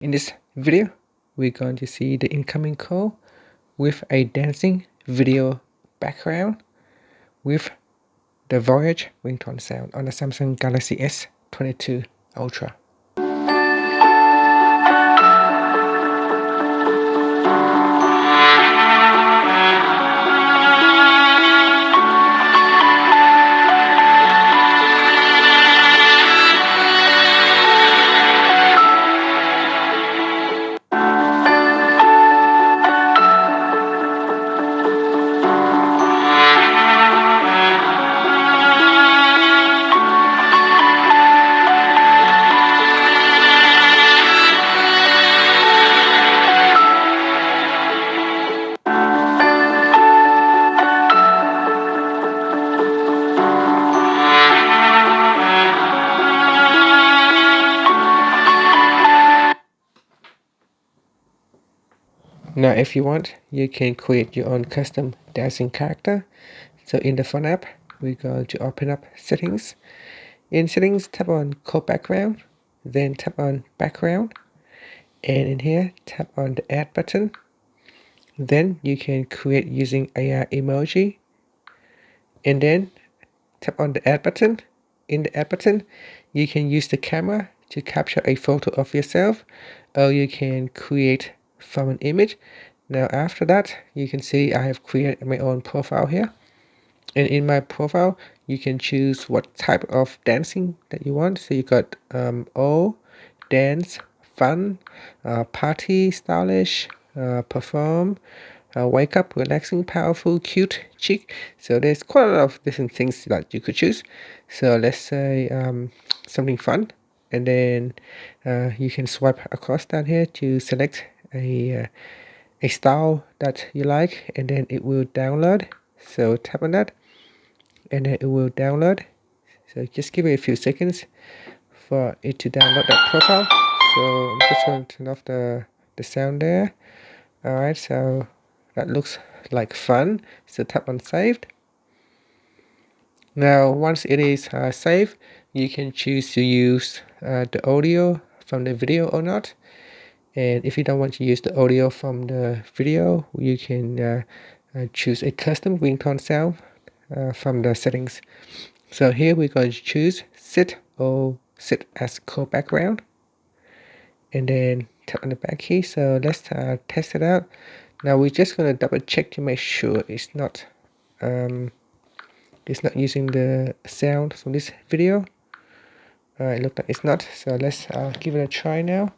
In this video, we're going to see the incoming call with a dancing video background with the Voyage Ringtone sound on the Samsung Galaxy S22 Ultra. Now if you want, you can create your own custom dancing character. So in the phone app, we're going to open up settings. In settings, tap on code background, then tap on background, and in here tap on the add button. Then you can create using AR emoji, and then tap on the add button. In the add button, you can use the camera to capture a photo of yourself, or you can create from an image. Now after that, you can see I have created my own profile here, and in my profile you can choose what type of dancing that you want. So you got all dance, fun, party, stylish, perform, wake up, relaxing, powerful, cute, chic. So there's quite a lot of different things that you could choose. So let's say something fun, and then you can swipe across down here to select a style that you like, and then it will download. So tap on that, and then it will download. So just give it a few seconds for it to download that profile. So I'm just going to turn off the sound there. Alright, so that looks like fun. So tap on saved. Now once it is saved, you can choose to use the audio from the video or not. And if you don't want to use the audio from the video, you can choose a custom ringtone sound from the settings. So here we're going to choose sit as code background, and then tap on the back key. So let's test it out. Now we're just going to double check to make sure it's not using the sound from this video. It looks like it's not, so let's give it a try now.